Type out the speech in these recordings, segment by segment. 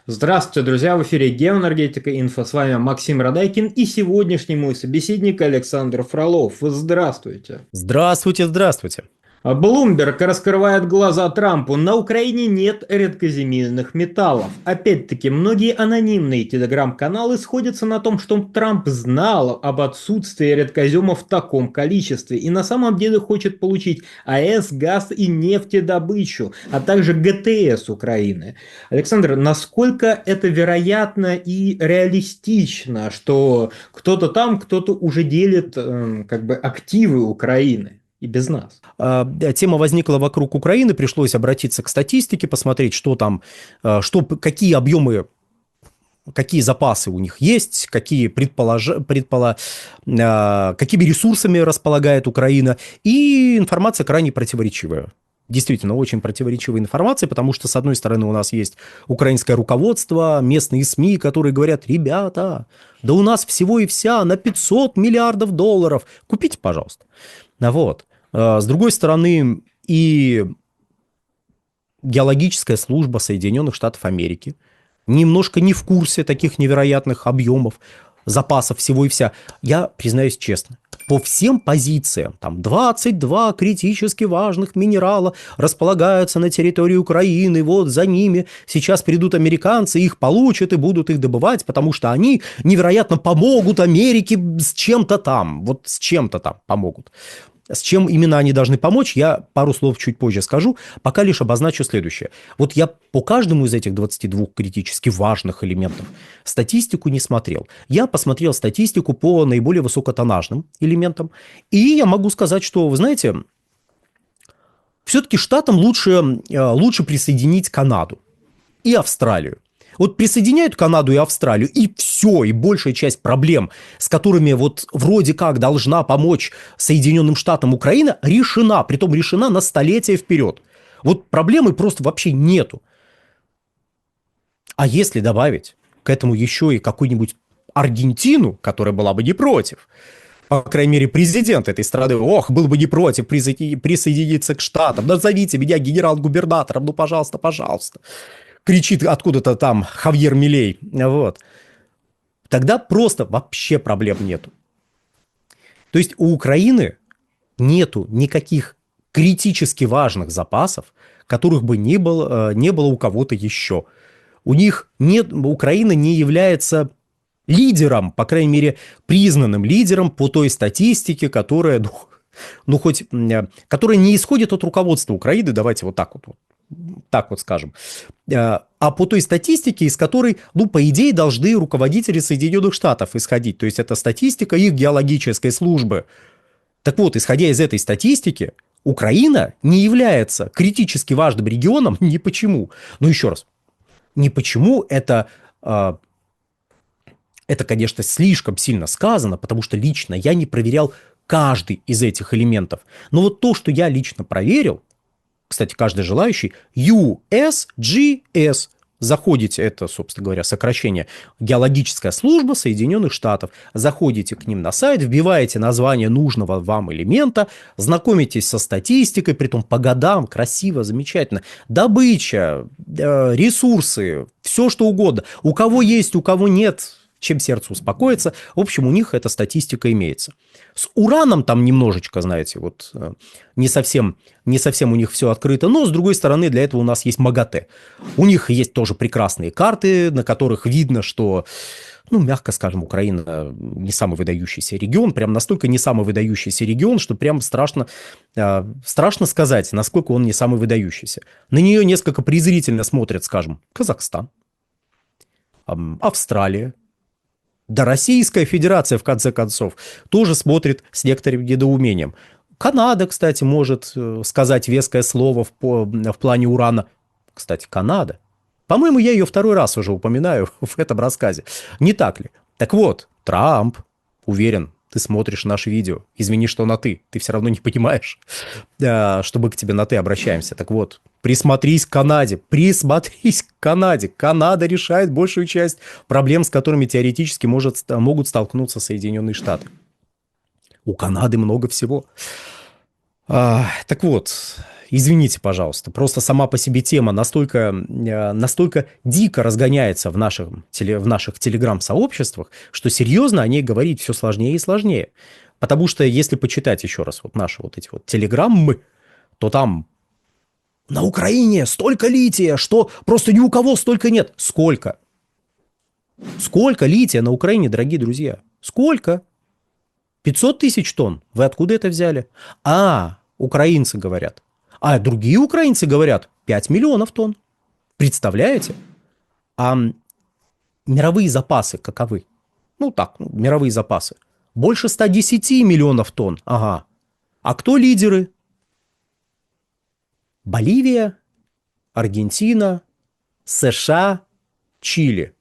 Здравствуйте, друзья! В эфире Геоэнергетика Инфо. С вами Максим Радайкин и сегодняшний мой собеседник Александр Фролов. Здравствуйте! Здравствуйте, здравствуйте. Блумберг раскрывает глаза Трампу. На Украине нет редкоземельных металлов. Опять-таки, многие анонимные телеграм-каналы сходятся на том, что Трамп знал об отсутствии редкоземов в таком количестве и на самом деле хочет получить АЭС, газ и нефтедобычу, а также ГТС Украины. Александр, насколько это вероятно и реалистично, что кто-то там, кто-то уже делит активы Украины и без нас? Тема возникла вокруг Украины, пришлось обратиться к статистике, посмотреть, что там, какие объемы, какие запасы у них есть, какими ресурсами располагает Украина. И информация крайне противоречивая. Действительно, очень противоречивая информация, потому что, с одной стороны, у нас есть украинское руководство, местные СМИ, которые говорят: ребята, да у нас всего и вся на 500 миллиардов долларов, купите, пожалуйста. Вот. С другой стороны, и геологическая служба Соединенных Штатов Америки немножко не в курсе таких невероятных объемов запасов всего и вся. Я признаюсь честно, по всем позициям, там 22 критически важных минерала располагаются на территории Украины, вот за ними сейчас придут американцы, их получат и будут их добывать, потому что они невероятно помогут Америке с чем-то там, вот с чем-то там помогут. С чем именно они должны помочь, я пару слов чуть позже скажу, пока лишь обозначу следующее. Вот я по каждому из этих 22 критически важных элементов статистику не смотрел. Я посмотрел статистику по наиболее высокотоннажным элементам, и я могу сказать, что, вы знаете, все-таки штатам лучше присоединить Канаду и Австралию. Вот присоединяют Канаду и Австралию, и все, и большая часть проблем, с которыми вот вроде как должна помочь Соединенным Штатам Украина, решена, притом решена на столетия вперед. Вот проблемы просто вообще нету. А если добавить к этому еще и какую-нибудь Аргентину, которая была бы не против, по крайней мере, президент этой страны, был бы не против присоединиться к Штатам, назовите меня генерал-губернатором, ну, пожалуйста, пожалуйста. Кричит откуда-то там Хавьер Милей, вот. Тогда просто вообще проблем нету. То есть у Украины нету никаких критически важных запасов, которых бы не было у кого-то еще. Украина не является лидером, по крайней мере, признанным лидером по той статистике, которая не исходит от руководства Украины, давайте вот так вот скажем, а по той статистике, из которой, по идее, должны руководители Соединенных Штатов исходить. То есть это статистика их геологической службы. Так вот, исходя из этой статистики, Украина не является критически важным регионом ни почему. Но еще раз, ни почему это, конечно, слишком сильно сказано, потому что лично я не проверял каждый из этих элементов. Но вот то, что я лично проверил, кстати, каждый желающий, USGS. Заходите, это, собственно говоря, сокращение Геологическая служба Соединенных Штатов. Заходите к ним на сайт, вбиваете название нужного вам элемента, знакомитесь со статистикой, притом по годам, красиво, замечательно. Добыча, ресурсы, все что угодно. У кого есть, у кого нет, чем сердце успокоится. В общем, у них эта статистика имеется. С ураном там немножечко, знаете, вот не совсем у них все открыто, но, с другой стороны, для этого у нас есть МАГАТЭ. У них есть тоже прекрасные карты, на которых видно, что, мягко скажем, Украина не самый выдающийся регион, прям настолько не самый выдающийся регион, что прям страшно сказать, насколько он не самый выдающийся. На нее несколько презрительно смотрят, скажем, Казахстан, Австралия. Да, Российская Федерация, в конце концов, тоже смотрит с некоторым недоумением. Канада, кстати, может сказать веское слово в плане урана. Кстати, Канада. По-моему, я ее второй раз уже упоминаю в этом рассказе. Не так ли? Так вот, Трамп, уверен, ты смотришь наши видео. Извини, что на «ты». Ты все равно не понимаешь, что мы к тебе на «ты» обращаемся. Так вот, присмотрись к Канаде. Присмотрись к Канаде. Канада решает большую часть проблем, с которыми теоретически могут столкнуться Соединенные Штаты. У Канады много всего. Так вот, извините, пожалуйста, просто сама по себе тема настолько дико разгоняется в наших телеграм-сообществах, что серьезно о ней говорить все сложнее и сложнее. Потому что если почитать еще раз вот наши вот эти вот телеграммы, то там на Украине столько лития, что просто ни у кого столько нет. Сколько? Сколько лития на Украине, дорогие друзья? Сколько? 500 тысяч тонн. Вы откуда это взяли? Украинцы говорят. А другие украинцы говорят 5 миллионов тонн. Представляете? А мировые запасы каковы? Мировые запасы. Больше 110 миллионов тонн. Ага. А кто лидеры? Боливия, Аргентина, США, Чили.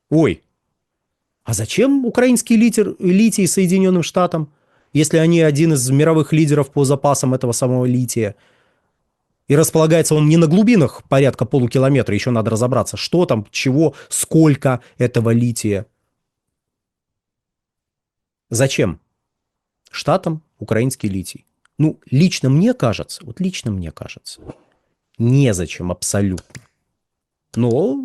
Ой, а зачем украинский литий Соединенным Штатам, если они один из мировых лидеров по запасам этого самого лития? И располагается он не на глубинах порядка полукилометра, еще надо разобраться, что там, чего, сколько этого лития. Зачем Штатам украинский литий? Лично мне кажется, незачем абсолютно. Но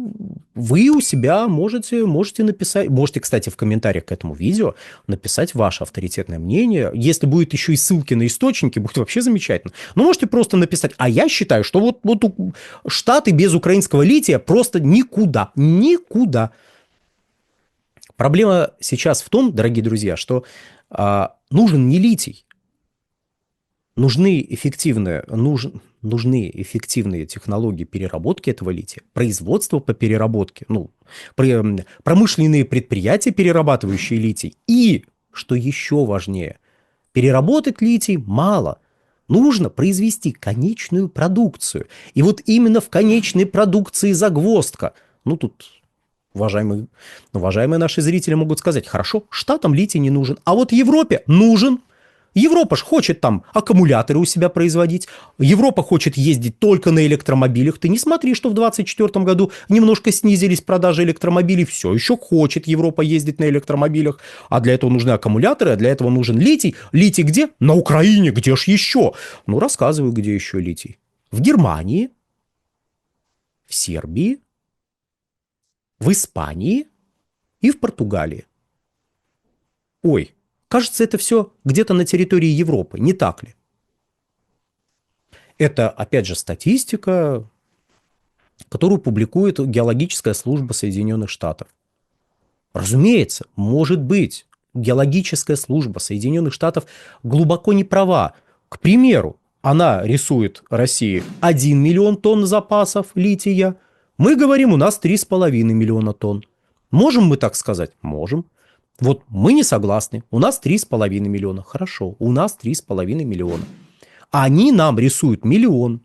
вы у себя можете написать, можете, кстати, в комментариях к этому видео написать ваше авторитетное мнение. Если будет еще и ссылки на источники, будет вообще замечательно. Но можете просто написать, а я считаю, что вот Штаты без украинского лития просто никуда. Проблема сейчас в том, дорогие друзья, что нужен не литий. Нужны эффективные технологии переработки этого лития, производство по переработке, промышленные предприятия, перерабатывающие литий. И, что еще важнее, переработать литий мало. Нужно произвести конечную продукцию. И вот именно в конечной продукции загвоздка. Тут уважаемые наши зрители могут сказать, хорошо, Штатам литий не нужен, а вот Европе нужен. Европа ж хочет там аккумуляторы у себя производить. Европа хочет ездить только на электромобилях. Ты не смотри, что в 2024 году немножко снизились продажи электромобилей. Все еще хочет Европа ездить на электромобилях. А для этого нужны аккумуляторы, а для этого нужен литий. Литий где? На Украине. Где ж еще? Рассказываю, где еще литий. В Германии, в Сербии, в Испании и в Португалии. Ой, кажется, это все где-то на территории Европы, не так ли? Это, опять же, статистика, которую публикует Геологическая служба Соединенных Штатов. Разумеется, может быть, Геологическая служба Соединенных Штатов глубоко не права. К примеру, она рисует России 1 миллион тонн запасов лития. Мы говорим, у нас 3,5 миллиона тонн. Можем мы так сказать? Можем. Вот мы не согласны. У нас 3,5 миллиона. Хорошо, у нас 3,5 миллиона. А они нам рисуют миллион.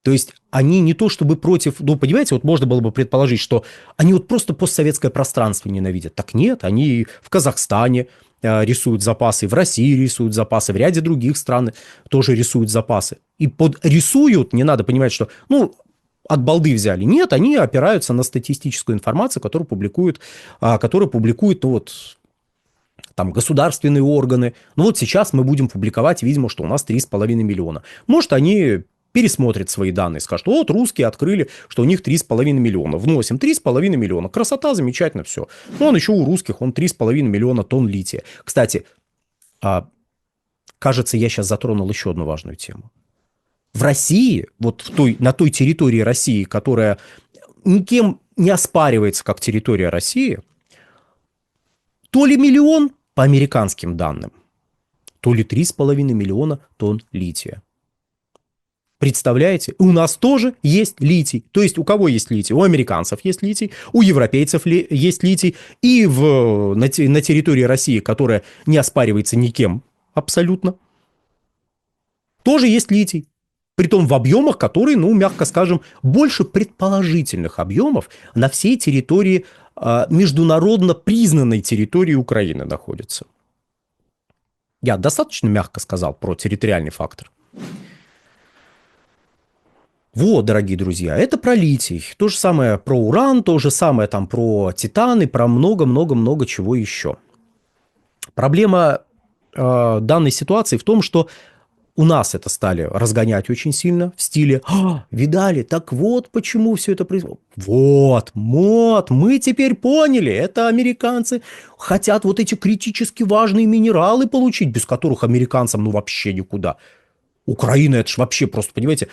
То есть они не то чтобы против... понимаете, вот можно было бы предположить, что они вот просто постсоветское пространство ненавидят. Так нет, они в Казахстане рисуют запасы, в России рисуют запасы, в ряде других стран тоже рисуют запасы. И под рисуют, не надо понимать, что... от балды взяли. Нет, они опираются на статистическую информацию, которую публикуют там государственные органы. Сейчас мы будем публиковать, видимо, что у нас 3,5 миллиона. Может, они пересмотрят свои данные, скажут, вот русские открыли, что у них 3,5 миллиона. Вносим 3,5 миллиона. Красота, замечательно, все. Еще у русских он 3,5 миллиона тонн лития. Кстати, кажется, я сейчас затронул еще одну важную тему. В России, на той территории России, которая никем не оспаривается как территория России, то ли миллион по американским данным, то ли 3,5 миллиона тонн лития. Представляете? У нас тоже есть литий. То есть у кого есть литий? У американцев есть литий, у европейцев есть литий. И на территории России, которая не оспаривается никем абсолютно, тоже есть литий. Притом в объемах, которые, мягко скажем, больше предположительных объемов на всей территории, международно признанной территории Украины находятся. Я достаточно мягко сказал про территориальный фактор. Вот, дорогие друзья, это про литий. То же самое про уран, то же самое там про титан и про много-много-много чего еще. Проблема данной ситуации в том, что У нас это стали разгонять очень сильно в стиле видали, так вот почему все это происходит. Вот, мы теперь поняли, это американцы хотят вот эти критически важные минералы получить, без которых американцам ну вообще никуда. Украина, это ж вообще просто, понимаете,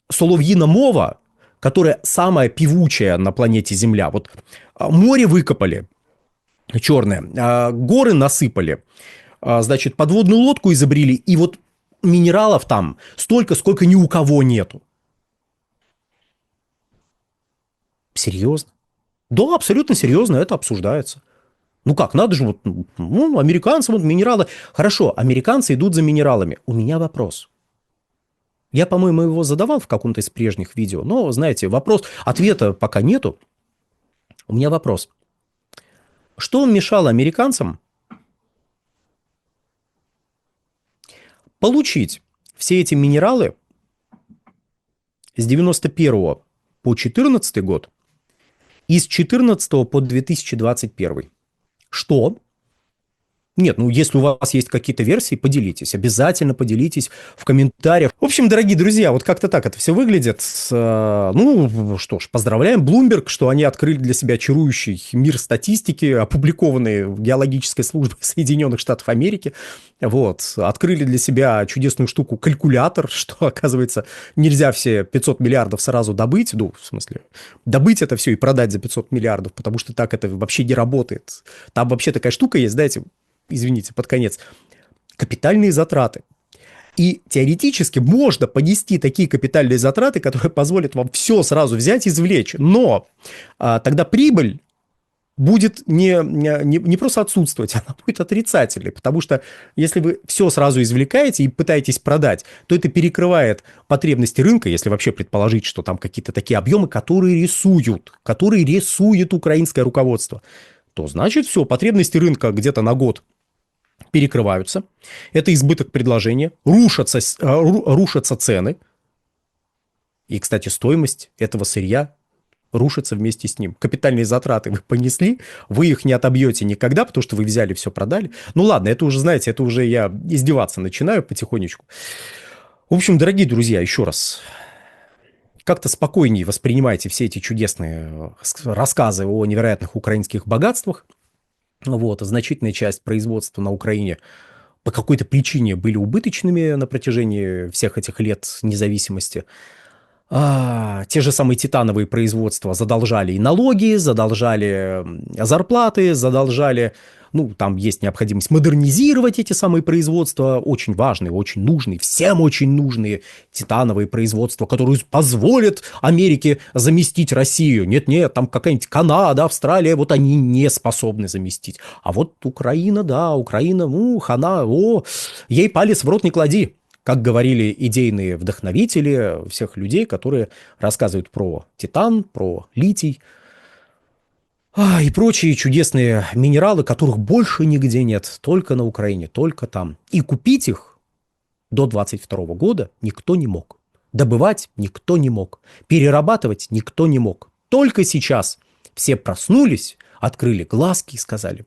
соловьина мова, которая самая певучая на планете Земля. Вот море выкопали черное, горы насыпали, значит, подводную лодку изобрели, и вот минералов там столько, сколько ни у кого нету. Серьезно? Да, абсолютно серьезно это обсуждается. Ну как, надо же, вот, ну, американцам вот минералы. Хорошо, американцы идут за минералами. У меня вопрос. Я, по-моему, его задавал в каком-то из прежних видео, но, знаете, ответа пока нету. У меня вопрос. Что мешало американцам получить все эти минералы с 91 по 14 год и с 14 по 2021? Что? Нет, ну если у вас есть какие-то версии, поделитесь. Обязательно поделитесь в комментариях. В общем, дорогие друзья, вот как-то так это все выглядит. Ну, что ж, поздравляем Bloomberg, что они открыли для себя чарующий мир статистики, опубликованный в Геологической службе Соединенных Штатов Америки. Вот. Открыли для себя чудесную штуку калькулятор, что, оказывается, нельзя все 500 миллиардов сразу добыть. Ну, в смысле, добыть это все и продать за 500 миллиардов, потому что так это вообще не работает. Там вообще такая штука есть, знаете, извините, под конец, капитальные затраты. И теоретически можно понести такие капитальные затраты, которые позволят вам все сразу взять и извлечь. Но тогда прибыль будет не просто отсутствовать, она будет отрицательной. Потому что если вы все сразу извлекаете и пытаетесь продать, то это перекрывает потребности рынка, если вообще предположить, что там какие-то такие объемы, которые рисует украинское руководство. То значит все, потребности рынка где-то на год перекрываются. Это избыток предложения, рушатся цены. И, кстати, стоимость этого сырья рушится вместе с ним. Капитальные затраты вы понесли, вы их не отобьете никогда, потому что вы взяли, все продали. Ну ладно, это уже, знаете, это уже я издеваться начинаю потихонечку. В общем, дорогие друзья, еще раз, как-то спокойнее воспринимайте все эти чудесные рассказы о невероятных украинских богатствах. Вот, значительная часть производства на Украине по какой-то причине были убыточными на протяжении всех этих лет независимости. Те же самые титановые производства задолжали и налоги, задолжали зарплаты, задолжали... Ну, там есть необходимость модернизировать эти самые производства, очень важные, очень нужные, всем очень нужные титановые производства, которые позволят Америке заместить Россию. Нет-нет, там какая-нибудь Канада, Австралия, вот они не способны заместить. А вот Украина, да, Украина, хана, ей палец в рот не клади. Как говорили идейные вдохновители всех людей, которые рассказывают про титан, про литий, и прочие чудесные минералы, которых больше нигде нет, только на Украине, только там. И купить их до 2022 года никто не мог. Добывать никто не мог. Перерабатывать никто не мог. Только сейчас все проснулись, открыли глазки и сказали: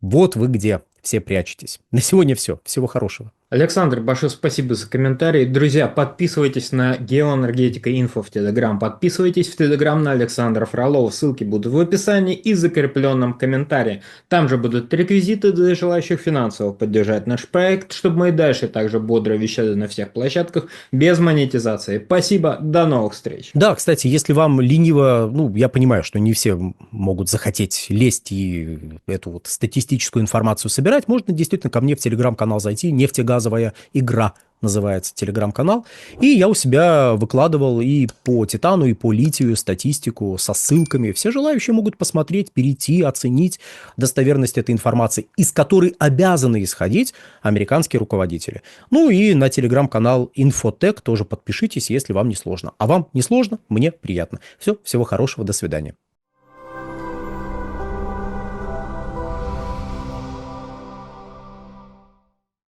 вот вы где все прячетесь. На сегодня все. Всего хорошего. Александр, большое спасибо за комментарий. Друзья, подписывайтесь на Геоэнергетика Инфо в Телеграм, подписывайтесь в Телеграм на Александра Фролова, ссылки будут в описании и закрепленном комментарии. Там же будут реквизиты для желающих финансово поддержать наш проект, чтобы мы и дальше также бодро вещали на всех площадках без монетизации. Спасибо, до новых встреч. Да, кстати, если вам лениво, я понимаю, что не все могут захотеть лезть и эту вот статистическую информацию собирать, можно действительно ко мне в Телеграм-канал зайти, нефтегазовая игра называется телеграм-канал, и я у себя выкладывал и по титану, и по литию статистику со ссылками. Все желающие могут посмотреть, перейти, оценить достоверность этой информации, из которой обязаны исходить американские руководители. Ну и на телеграм-канал Infotech тоже подпишитесь, если вам не сложно. А вам не сложно, мне приятно. Все, всего хорошего, до свидания.